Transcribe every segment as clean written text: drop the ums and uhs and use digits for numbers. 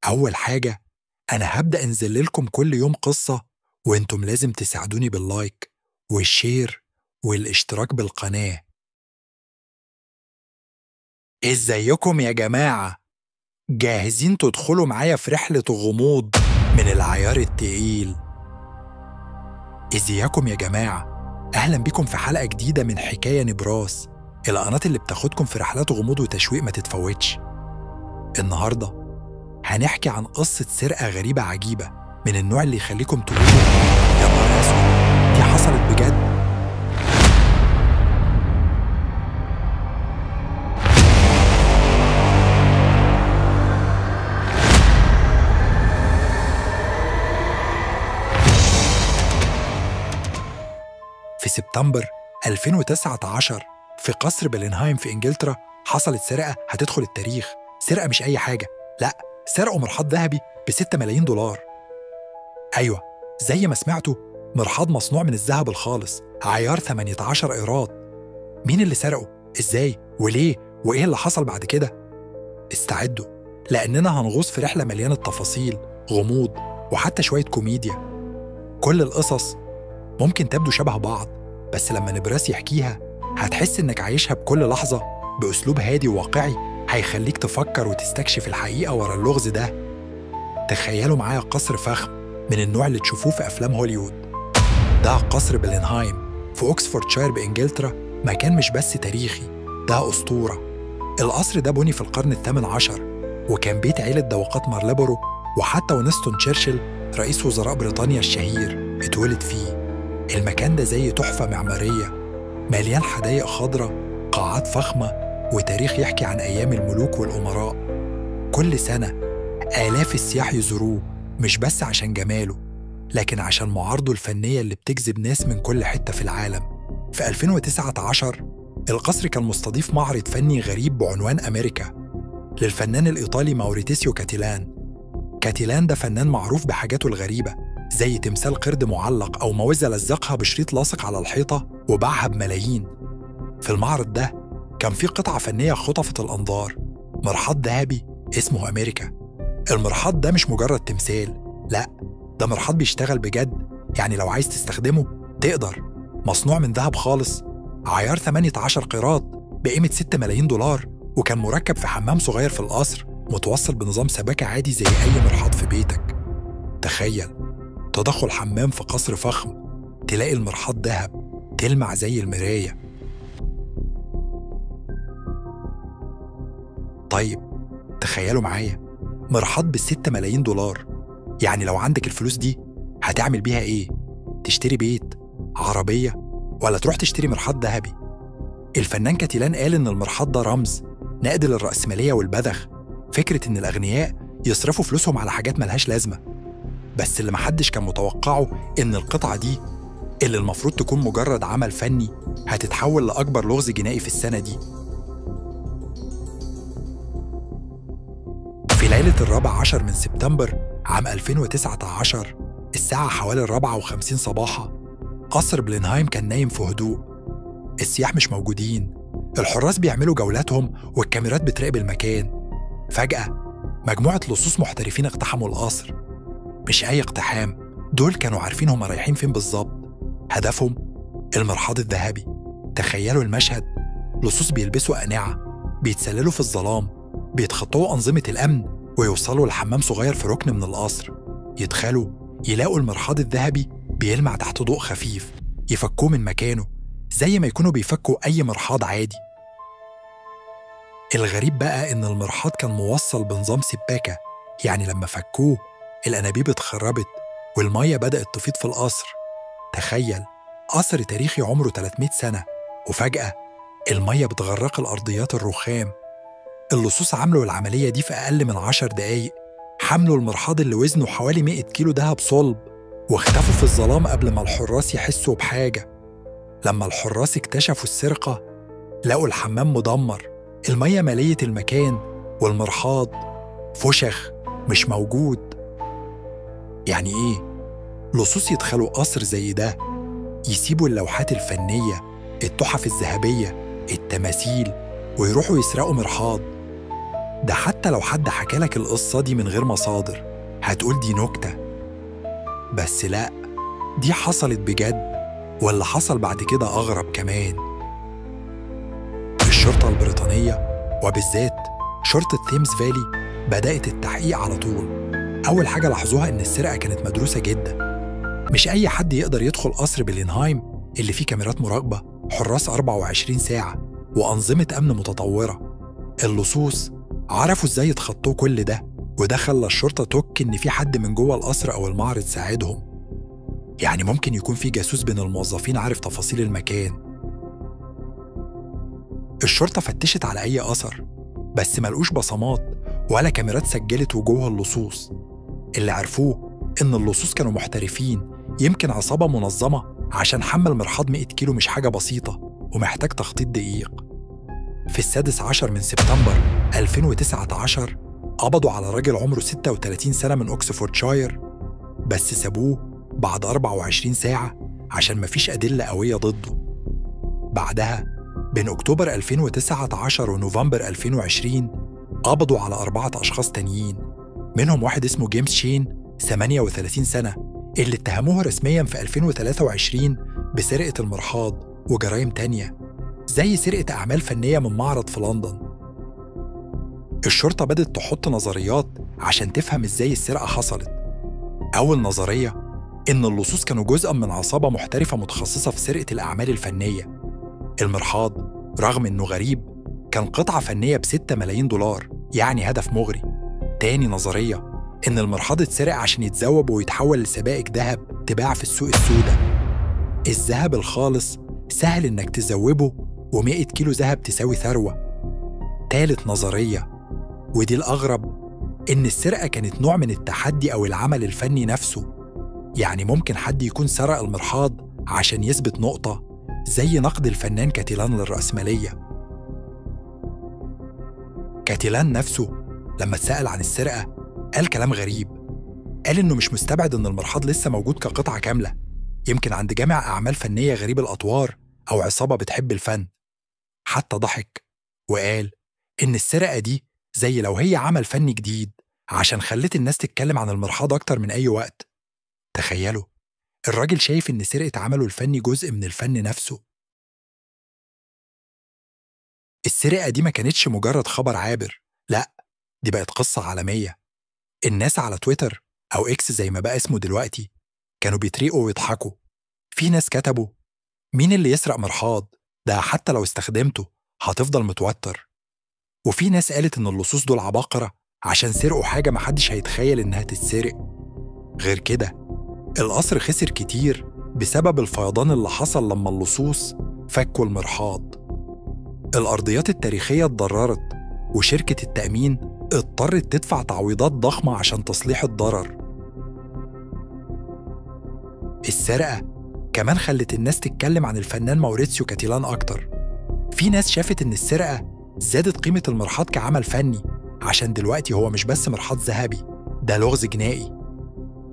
أول حاجة، أنا هبدأ أنزل لكم كل يوم قصة، وإنتم لازم تساعدوني باللايك والشير والاشتراك بالقناة. إزيكم يا جماعة؟ جاهزين تدخلوا معايا في رحلة غموض من العيار التقيل؟ إزيكم يا جماعة؟ أهلا بكم في حلقة جديدة من حكاية نبراس، القناة اللي بتاخدكم في رحلات غموض وتشويق ما تتفوتش. النهاردة هنحكي عن قصة سرقة غريبة عجيبة من النوع اللي يخليكم تقولوا يا نهار أسود، دي حصلت بجد؟ في سبتمبر 2019 في قصر بلينهايم في إنجلترا حصلت سرقة هتدخل التاريخ. سرقة مش أي حاجة، لأ، سرقوا مرحاض ذهبي ب6 ملايين دولار. أيوة، زي ما سمعتوا، مرحاض مصنوع من الذهب الخالص، عيار 18 قيراط. مين اللي سرقه؟ إزاي؟ وليه؟ وإيه اللي حصل بعد كده؟ استعدوا، لأننا هنغوص في رحلة مليانة تفاصيل، غموض، وحتى شوية كوميديا. كل القصص ممكن تبدو شبه بعض، بس لما نبراس يحكيها هتحس إنك عايشها بكل لحظة بأسلوب هادي وواقعي هيخليك تفكر وتستكشف الحقيقة ورا اللغز ده. تخيلوا معايا قصر فخم من النوع اللي تشوفوه في أفلام هوليوود. ده قصر بلينهايم في أوكسفوردشاير بإنجلترا، مكان مش بس تاريخي، ده أسطورة. القصر ده بني في القرن ال18، وكان بيت عيلة دوقات مارلبورو، وحتى وينستون تشرشل رئيس وزراء بريطانيا الشهير اتولد فيه. المكان ده زي تحفة معمارية، مليان حدائق خضراء، قاعات فخمة، وتاريخ يحكي عن أيام الملوك والأمراء. كل سنة آلاف السياح يزوروه، مش بس عشان جماله، لكن عشان معارضه الفنية اللي بتجذب ناس من كل حتة في العالم. في 2019 القصر كان مستضيف معرض فني غريب بعنوان أمريكا للفنان الإيطالي ماوريتيسيو كاتيلان. كاتيلان ده فنان معروف بحاجاته الغريبة، زي تمثال قرد معلق أو موزة لزقها بشريط لاصق على الحيطة وباعها بملايين. في المعرض ده كان في قطعة فنية خطفت الأنظار، مرحاض ذهبي اسمه أمريكا. المرحاض ده مش مجرد تمثال، لأ، ده مرحاض بيشتغل بجد، يعني لو عايز تستخدمه تقدر. مصنوع من ذهب خالص، عيار 18 قيراط بقيمة 6 ملايين دولار، وكان مركب في حمام صغير في القصر متوصل بنظام سباكة عادي زي أي مرحاض في بيتك. تخيل تدخل حمام في قصر فخم، تلاقي المرحاض ذهب تلمع زي المراية. طيب تخيلوا معايا، مرحاض ب6 ملايين دولار، يعني لو عندك الفلوس دي هتعمل بيها إيه؟ تشتري بيت، عربية، ولا تروح تشتري مرحاض ذهبي؟ الفنان كاتيلان قال إن المرحاض ده رمز نقد للرأسمالية والبذخ، فكرة إن الأغنياء يصرفوا فلوسهم على حاجات ملهاش لازمة. بس اللي محدش كان متوقعه إن القطعة دي اللي المفروض تكون مجرد عمل فني هتتحول لأكبر لغز جنائي في السنة دي. في ليلة 14 من سبتمبر عام 2019 الساعة حوالي 4:50 صباحا، قصر بلينهايم كان نايم في هدوء. السياح مش موجودين، الحراس بيعملوا جولاتهم والكاميرات بتراقب المكان. فجأة مجموعة لصوص محترفين اقتحموا القصر. مش أي اقتحام، دول كانوا عارفين هم رايحين فين بالظبط. هدفهم المرحاض الذهبي. تخيلوا المشهد، لصوص بيلبسوا أقنعة، بيتسللوا في الظلام، بيتخطوا أنظمة الأمن ويوصلوا لحمام صغير في ركن من القصر. يدخلوا يلاقوا المرحاض الذهبي بيلمع تحت ضوء خفيف، يفكوه من مكانه زي ما يكونوا بيفكوا أي مرحاض عادي. الغريب بقى إن المرحاض كان موصل بنظام سباكة، يعني لما فكوه الأنابيب اتخربت والمية بدأت تفيض في القصر. تخيل قصر تاريخي عمره 300 سنة، وفجأة المية بتغرق الأرضيات الرخام. اللصوص عملوا العملية دي في أقل من 10 دقايق، حملوا المرحاض اللي وزنه حوالي 100 كيلو دهب صلب، واختفوا في الظلام قبل ما الحراس يحسوا بحاجة. لما الحراس اكتشفوا السرقة لقوا الحمام مدمر، المية مالية المكان، والمرحاض فشخ مش موجود. يعني إيه؟ لصوص يدخلوا قصر زي ده، يسيبوا اللوحات الفنية، التحف الذهبية، التماثيل، ويروحوا يسرقوا مرحاض؟ ده حتى لو حد حكالك القصة دي من غير مصادر هتقول دي نكتة. بس لأ، دي حصلت بجد، واللي حصل بعد كده أغرب كمان. الشرطة البريطانية وبالذات شرطة ثيمز فالي بدأت التحقيق على طول. أول حاجة لاحظوها إن السرقة كانت مدروسة جدا. مش أي حد يقدر يدخل قصر بلينهايم اللي فيه كاميرات مراقبة، حراس 24 ساعة، وأنظمة أمن متطورة. اللصوص عرفوا إزاي يتخطوا كل ده، وده خلى الشرطة تك إن في حد من جوه القصر أو المعرض ساعدهم. يعني ممكن يكون في جاسوس بين الموظفين عارف تفاصيل المكان. الشرطة فتشت على أي أثر، بس ملقوش بصمات ولا كاميرات سجلت وجوه اللصوص. اللي عرفوه إن اللصوص كانوا محترفين، يمكن عصابة منظمة، عشان حمل مرحاض 100 كيلو مش حاجة بسيطة ومحتاج تخطيط دقيق. في 16 من سبتمبر 2019 قبضوا على راجل عمره 36 سنة من أكسفوردشاير، بس سابوه بعد 24 ساعة عشان مفيش أدلة قوية ضده. بعدها بين أكتوبر 2019 ونوفمبر 2020 قبضوا على 4 أشخاص تانيين، منهم واحد اسمه جيمس شين 38 سنة، اللي اتهموه رسمياً في 2023 بسرقة المرحاض وجرائم تانية زي سرقة أعمال فنية من معرض في لندن. الشرطة بدأت تحط نظريات عشان تفهم إزاي السرقة حصلت. أول نظرية إن اللصوص كانوا جزءاً من عصابة محترفة متخصصة في سرقة الأعمال الفنية. المرحاض رغم إنه غريب كان قطعة فنية ب6 ملايين دولار، يعني هدف مغري. تاني نظرية إن المرحاض اتسرق عشان يتذوب ويتحول لسبائك ذهب تباع في السوق السوداء. الذهب الخالص سهل إنك تذوبه، و100 كيلو ذهب تساوي ثروة. تالت نظرية، ودي الأغرب، إن السرقة كانت نوع من التحدي أو العمل الفني نفسه. يعني ممكن حد يكون سرق المرحاض عشان يثبت نقطة، زي نقد الفنان كاتيلان للرأسمالية. كاتيلان نفسه لما اتسأل عن السرقة قال كلام غريب. قال إنه مش مستبعد إن المرحاض لسه موجود كقطعة كاملة، يمكن عند جامع أعمال فنية غريب الأطوار أو عصابة بتحب الفن. حتى ضحك وقال إن السرقة دي زي لو هي عمل فني جديد عشان خلت الناس تتكلم عن المرحاض أكتر من أي وقت. تخيلوا، الراجل شايف إن سرقة عمله الفني جزء من الفن نفسه. السرقة دي ما كانتش مجرد خبر عابر، لأ، دي بقت قصة عالمية. الناس على تويتر أو إكس زي ما بقى اسمه دلوقتي كانوا بيتريقوا ويضحكوا. في ناس كتبوا مين اللي يسرق مرحاض؟ ده حتى لو استخدمته هتفضل متوتر. وفي ناس قالت إن اللصوص دول عباقرة عشان سرقوا حاجة محدش هيتخيل إنها تتسرق. غير كده القصر خسر كتير بسبب الفيضان اللي حصل لما اللصوص فكوا المرحاض. الأرضيات التاريخية اتضررت، وشركة التأمين اضطرت تدفع تعويضات ضخمة عشان تصليح الضرر. السرقة كمان خلت الناس تتكلم عن الفنان ماوريتسيو كاتيلان أكتر. في ناس شافت إن السرقة زادت قيمة المرحاض كعمل فني، عشان دلوقتي هو مش بس مرحاض ذهبي، ده لغز جنائي.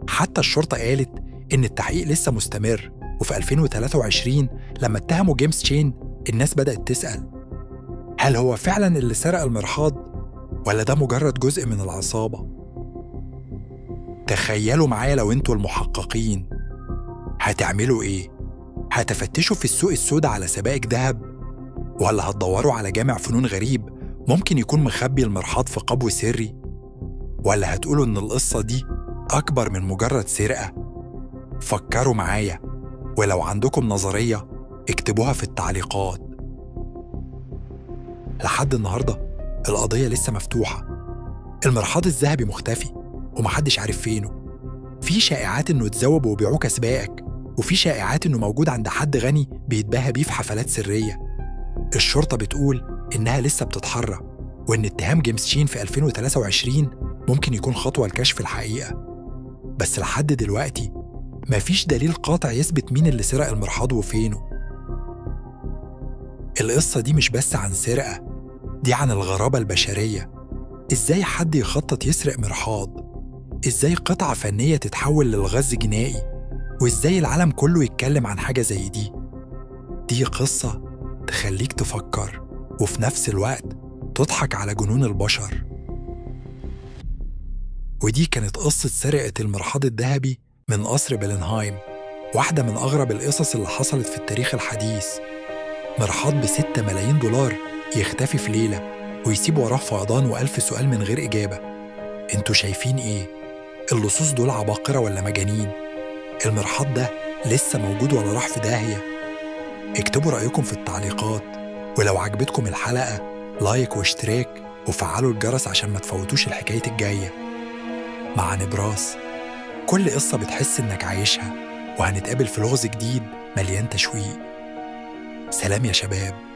حتى الشرطة قالت إن التحقيق لسه مستمر، وفي 2023 لما اتهموا جيمس شين الناس بدأت تسأل هل هو فعلاً اللي سرق المرحاض ولا ده مجرد جزء من العصابة؟ تخيلوا معايا لو انتوا المحققين هتعملوا ايه؟ هتفتشوا في السوق السوداء على سبائك ذهب، ولا هتدوروا على جامع فنون غريب ممكن يكون مخبي المرحاض في قبو سري؟ ولا هتقولوا ان القصة دي أكبر من مجرد سرقة؟ فكروا معايا، ولو عندكم نظرية اكتبوها في التعليقات. لحد النهاردة القضية لسه مفتوحة. المرحاض الذهبي مختفي ومحدش عارف فينه. في شائعات إنه اتذوب وبيعوه كسبائك، وفي شائعات إنه موجود عند حد غني بيتباهى بيه في حفلات سرية. الشرطة بتقول إنها لسه بتتحرى، وإن اتهام جيمس شين في 2023 ممكن يكون خطوة لكشف الحقيقة. بس لحد دلوقتي مفيش دليل قاطع يثبت مين اللي سرق المرحاض وفينه. القصة دي مش بس عن سرقة، دي عن الغرابة البشرية. إزاي حد يخطط يسرق مرحاض؟ إزاي قطعة فنية تتحول للغز جنائي؟ وإزاي العالم كله يتكلم عن حاجة زي دي؟ دي قصة تخليك تفكر، وفي نفس الوقت تضحك على جنون البشر. ودي كانت قصة سرقة المرحاض الذهبي من قصر بلنهايم، واحدة من أغرب القصص اللي حصلت في التاريخ الحديث. مرحاض ب6 ملايين دولار يختفي في ليلة ويسيب وراه فيضان و1000 سؤال من غير إجابة. انتوا شايفين إيه؟ اللصوص دول عباقرة ولا مجانين؟ المرحاض ده لسه موجود ولا راح في داهية؟ اكتبوا رأيكم في التعليقات، ولو عجبتكم الحلقة لايك واشتراك وفعلوا الجرس عشان ما تفوتوش الحكاية الجاية. مع نبراس، كل قصة بتحس إنك عايشها، وهنتقابل في لغز جديد مليان تشويق. سلام يا شباب.